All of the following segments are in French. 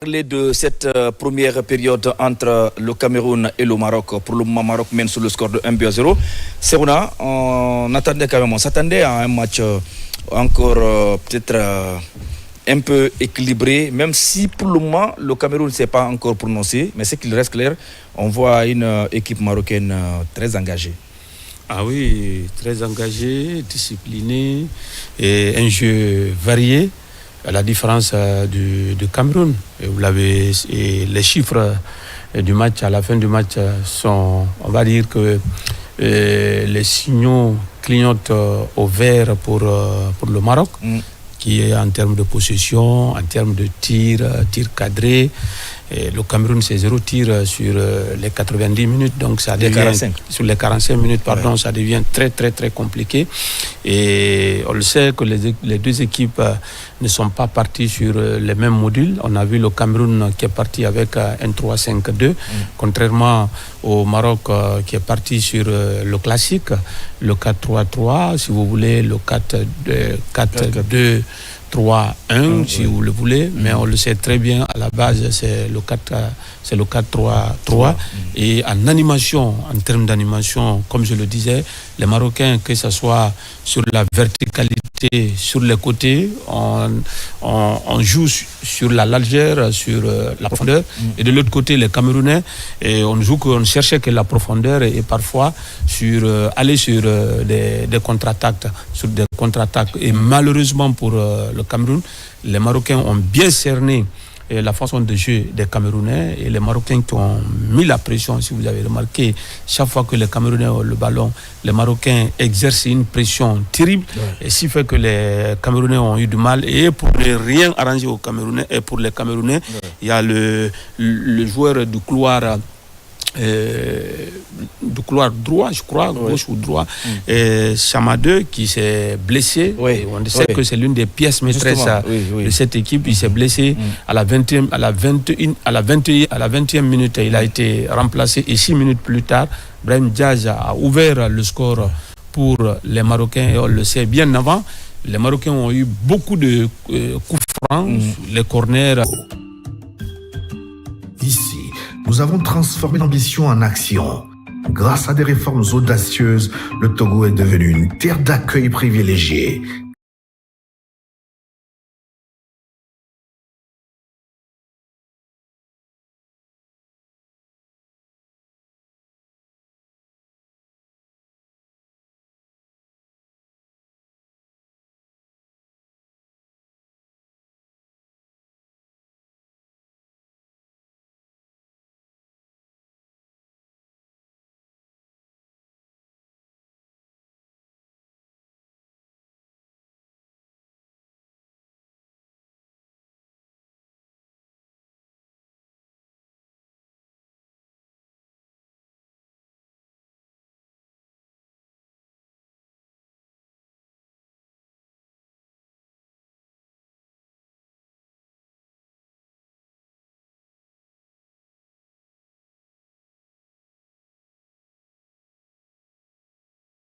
Parler de cette première période entre le Cameroun et le Maroc. Pour le moment, Maroc mène sur le score de 1-0. Serona, on s'attendait à un match encore peut-être un peu équilibré, même si pour le moment le Cameroun ne s'est pas encore prononcé, mais c'est qu'il reste clair, on voit une équipe marocaine très engagée. Ah oui, très engagée, disciplinée et un jeu varié. À la différence du Cameroun. Et vous l'avez, et les chiffres du match, à la fin du match, sont, on va dire que les signaux clignotent au vert pour le Maroc, qui est en termes de possession, en termes de tir cadré. Et le Cameroun, c'est 0 tir sur les 90 minutes, donc ça devient, sur les 45 minutes, pardon, ça devient très très très compliqué. Et on le sait que les deux équipes ne sont pas parties sur les mêmes modules. On a vu le Cameroun qui est parti avec un 3-5-2, contrairement au Maroc qui est parti sur le classique, le 4-3-3, si vous voulez, le 4-2. 3-1 si vous le voulez, mais on le sait très bien, à la base c'est le 4-3-3 et en animation, en termes d'animation, comme je le disais, les Marocains, que ce soit sur la verticalité, sur les côtés, on joue sur la largeur, sur la profondeur, et de l'autre côté les Camerounais, et on cherchait que la profondeur et parfois aller sur des contre-attaques, et malheureusement pour le Cameroun, les Marocains ont bien cerné la façon de jeu des Camerounais, et les Marocains qui ont mis la pression. Si vous avez remarqué, chaque fois que les Camerounais ont le ballon, les Marocains exercent une pression terrible, et ce qui fait que les Camerounais ont eu du mal. Et pour ne rien arranger aux Camerounais, et pour les Camerounais, il y a le joueur du couloir droit, je crois, gauche ou droit, Chamadeu, qui s'est blessé. On sait que c'est l'une des pièces maîtresses de cette équipe. Il s'est blessé à la 20e minute. Il a été remplacé, et 6 minutes plus tard, Brahim Diaz a ouvert le score pour les Marocains, et on le sait bien avant. Les Marocains ont eu beaucoup de coups francs, les corners. Ici, nous avons transformé l'ambition en action. Grâce à des réformes audacieuses, le Togo est devenu une terre d'accueil privilégiée.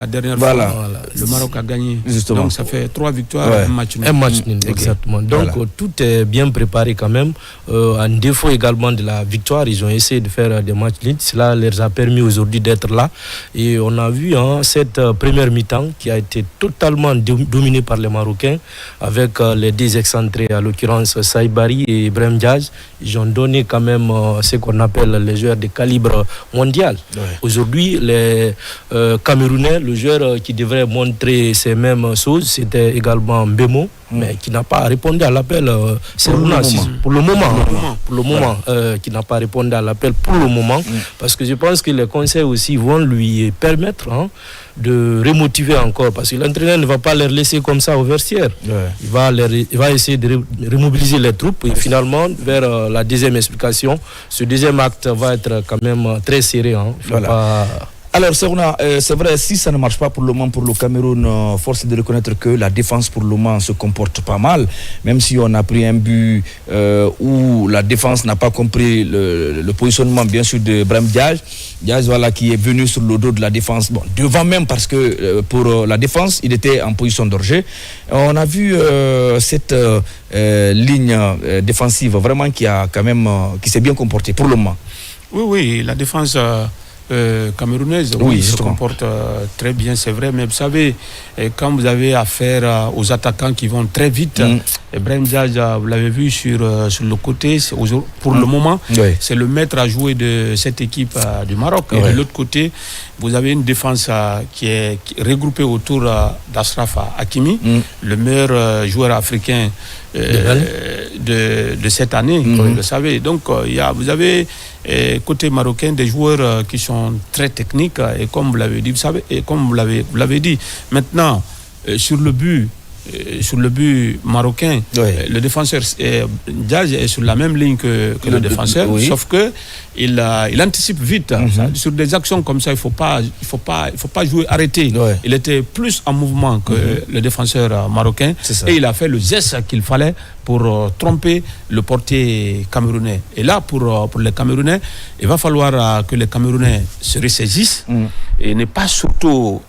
La dernière fois, le Maroc a gagné. Justement. Donc ça fait 3 victoires, un match nul. Un match nul, exactement. Donc tout est bien préparé quand même. En défaut également de la victoire, ils ont essayé de faire des matchs nuls. Cela leur a permis aujourd'hui d'être là. Et on a vu cette première mi-temps qui a été totalement dominée par les Marocains, avec les deux excentrés, à l'occurrence Saïbari et Brahim Diaz. Ils ont donné quand même ce qu'on appelle les joueurs de calibre mondial. Aujourd'hui, les Camerounais, le joueur qui devrait montrer ces mêmes choses, c'était également Mbemo, mais qui n'a pas répondu à l'appel. Pour le moment, qui n'a pas répondu à l'appel pour le moment, parce que je pense que les conseils aussi vont lui permettre de remotiver encore, parce que l'entraîneur ne va pas les laisser comme ça au vestiaire. Il va essayer de remobiliser les troupes, et finalement, vers la deuxième explication, ce deuxième acte va être quand même très serré. Alors, c'est vrai, si ça ne marche pas pour le moment pour le Cameroun, force est de reconnaître que la défense pour le moment se comporte pas mal, même si on a pris un but où la défense n'a pas compris le positionnement, bien sûr, de Brahim Diaz. Diaz, voilà, qui est venu sur le dos de la défense, bon, devant même parce que pour la défense, il était en position d'orger. On a vu cette ligne défensive vraiment qui s'est bien comportée pour le moment. Oui, la défense camerounaise se comporte très bien, c'est vrai, mais vous savez, quand vous avez affaire aux attaquants qui vont très vite, Brahim Diaz, vous l'avez vu sur le côté, pour le moment, c'est le maître à jouer de cette équipe du Maroc. Et de l'autre côté, vous avez une défense qui est regroupée autour d'Achraf Hakimi, le meilleur joueur africain de cette année, comme vous le savez. Donc, vous avez côté marocain des joueurs qui sont très techniques et comme vous l'avez dit, vous savez, et comme vous l'avez dit. Maintenant, sur le but marocain, le défenseur Diaz est sur la même ligne que le défenseur, sauf que il anticipe vite. Sur des actions comme ça, il faut pas jouer arrêté. Il était plus en mouvement que le défenseur marocain et il a fait le geste qu'il fallait pour tromper le portier camerounais. Et là, pour les Camerounais, il va falloir que les Camerounais se ressaisissent et ne pas surtout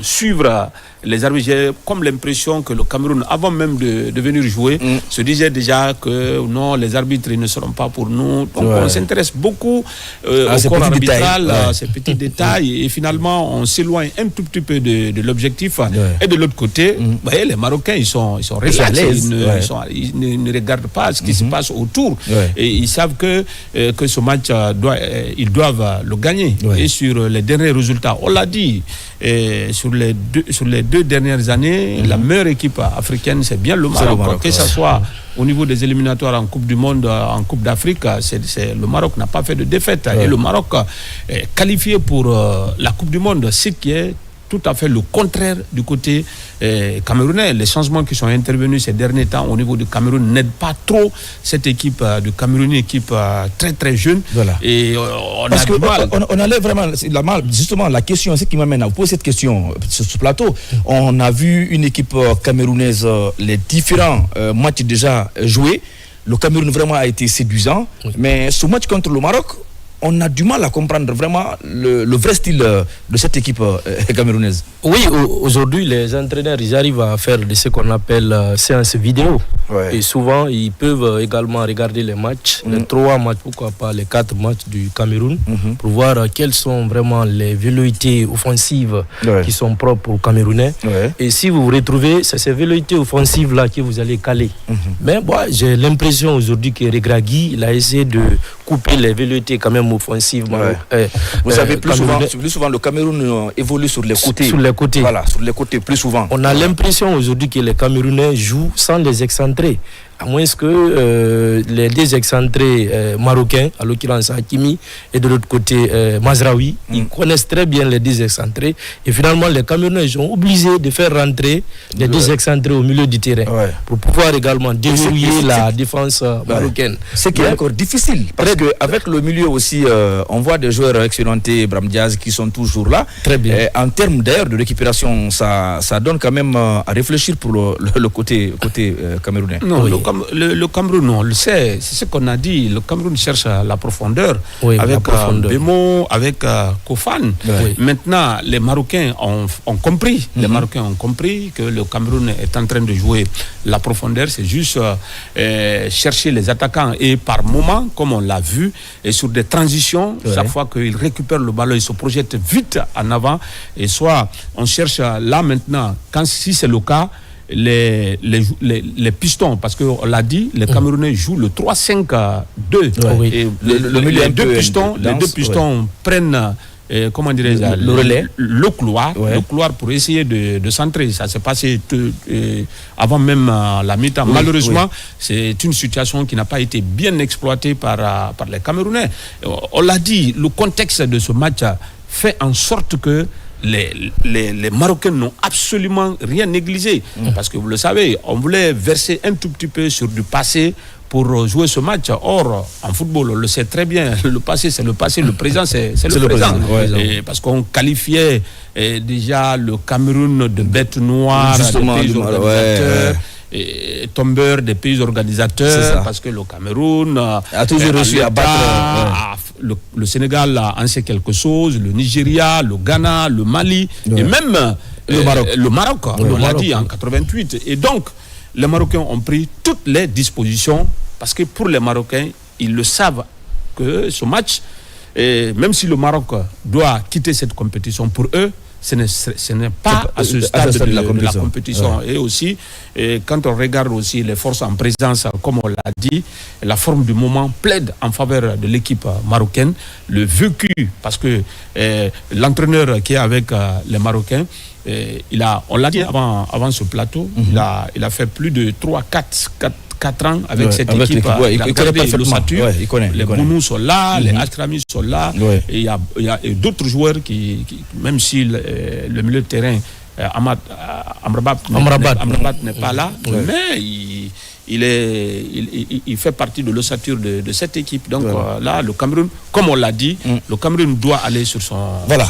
suivre les arbitres. J'ai comme l'impression que le Cameroun, avant même de venir jouer, se disait déjà que non, les arbitres ils ne seront pas pour nous. Donc on s'intéresse beaucoup au corps arbitral, à ces petits détails, et finalement on s'éloigne un tout petit peu de l'objectif. Et de l'autre côté, les Marocains ils sont relaxés, ils ne regardent pas ce qui se passe autour, et ils savent que ce match ils doivent le gagner. Et sur les derniers résultats, on l'a dit, sur les deux dernières années, la meilleure équipe africaine, c'est bien le Maroc. Que ce soit au niveau des éliminatoires en Coupe du Monde, en Coupe d'Afrique, le Maroc n'a pas fait de défaite. Et le Maroc est qualifié pour la Coupe du Monde, ce qui est tout à fait le contraire du côté camerounais. Les changements qui sont intervenus ces derniers temps au niveau du Cameroun n'aident pas trop cette équipe du Cameroun, une équipe très très jeune. Et on allait vraiment justement la question, c'est qui m'amène à vous poser cette question sur ce plateau. On a vu une équipe camerounaise, les différents matchs déjà joués. Le Cameroun vraiment a été séduisant, mais ce match contre le Maroc, on a du mal à comprendre vraiment le vrai style de cette équipe camerounaise. Oui, aujourd'hui, les entraîneurs, ils arrivent à faire de ce qu'on appelle séance vidéo. Et souvent, ils peuvent également regarder les matchs, les 3 matchs, pourquoi pas les 4 matchs du Cameroun, pour voir quelles sont vraiment les velléités offensives qui sont propres aux Camerounais. Et si vous vous retrouvez, c'est ces velléités offensives-là que vous allez caler. Mais j'ai l'impression aujourd'hui que Regragui, il a essayé de couper les velléités quand même offensives. Vous savez, plus souvent, le Cameroun évolue sur les côtés. Voilà, sur les côtés plus souvent. On a l'impression aujourd'hui que les Camerounais jouent sans les excentrés. À moins que les 2 excentrés marocains, à l'occurrence Hakimi, et de l'autre côté Mazraoui, ils connaissent très bien les 2 excentrés. Et finalement, les Camerounais sont obligés de faire rentrer les 2 excentrés au milieu du terrain pour pouvoir également déverrouiller la défense marocaine. C'est qui est encore difficile, parce qu'avec le milieu aussi, on voit des joueurs expérimentés, Brahim Diaz, qui sont toujours là. Très bien. En termes d'ailleurs de récupération, ça donne quand même à réfléchir pour le côté camerounais. Non, le Cameroun, on le sait, c'est ce qu'on a dit. Le Cameroun cherche la profondeur avec Bemo, avec Kofan. Maintenant, les Marocains ont compris. Les Marocains ont compris que le Cameroun est en train de jouer la profondeur. C'est juste chercher les attaquants. Et par moment, comme on l'a vu, et sur des transitions, chaque fois qu'ils récupèrent le ballon, ils se projettent vite en avant. Et soit on cherche là maintenant, si c'est le cas, les pistons, parce qu'on l'a dit, les Camerounais jouent le 3-5-2. Et les deux pistons prennent le relais, le couloir pour essayer de centrer. Ça s'est passé avant même la mi-temps. Malheureusement, c'est une situation qui n'a pas été bien exploitée par les Camerounais. On l'a dit, le contexte de ce match fait en sorte que les Marocains n'ont absolument rien négligé. Parce que vous le savez, on voulait verser un tout petit peu sur du passé pour jouer ce match. Or, en football, on le sait très bien, le passé c'est le passé, le présent c'est le présent. Et parce qu'on qualifiait déjà le Cameroun de bête noire, justement, des pays organisateurs. Et tombeur des pays organisateurs, parce que le Cameroun a toujours réussi à battre. Le Sénégal en sait quelque chose, le Nigeria, le Ghana, le Mali, et même le Maroc, on l'a dit en 88. Et donc, les Marocains ont pris toutes les dispositions, parce que pour les Marocains, ils le savent que ce match, même si le Maroc doit quitter cette compétition, pour eux, ce n'est pas à ce stade de la compétition. Et aussi, quand on regarde aussi les forces en présence, comme on l'a dit, la forme du moment plaide en faveur de l'équipe marocaine. Le vécu, parce que l'entraîneur qui est avec les Marocains, on l'a dit avant ce plateau, il a fait plus de 4 ans avec cette équipe. Il connaît parfaitement. Les Bounous sont là, les Astramis sont là. Et il y a d'autres joueurs qui même si le milieu de terrain, Amrabat n'est pas là, mais il fait partie de l'ossature de cette équipe. Donc là, le Cameroun, comme on l'a dit, le Cameroun doit aller sur son... Voilà,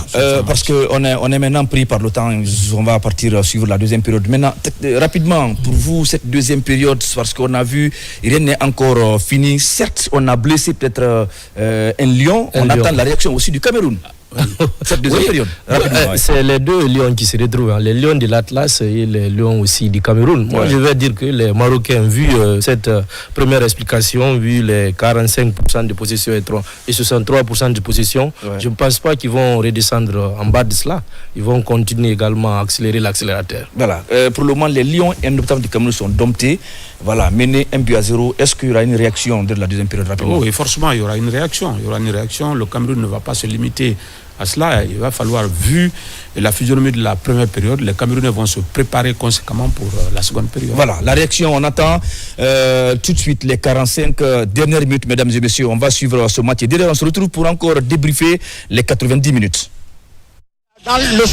parce qu'on est maintenant pris par le temps, on va partir suivre la deuxième période. Maintenant, rapidement, pour vous, cette deuxième période, parce qu'on a vu, rien n'est encore fini. Certes, on a blessé peut-être un lion, on attend la réaction aussi du Cameroun. Cette deuxième période. C'est les deux lions qui se retrouvent, les lions de l'Atlas et les lions aussi du Cameroun. Moi, je vais dire que les Marocains, vu cette première explication, vu les 45% de possession et 63% de possession, je ne pense pas qu'ils vont redescendre en bas de cela. Ils vont continuer également à accélérer l'accélérateur. Voilà. Pour le moment, les lions indoptables du Cameroun sont domptés. Voilà, menés 1-0. Est-ce qu'il y aura une réaction de la deuxième période rapidement? Oui, forcément, il y aura une réaction. Le Cameroun ne va pas se limiter à cela. Il va falloir, vu la physionomie de la première période, les Camerounais vont se préparer conséquemment pour la seconde période. Voilà, la réaction, on attend tout de suite les 45 dernières minutes, mesdames et messieurs. On va suivre ce match et derrière on se retrouve pour encore débriefer les 90 minutes. Dans le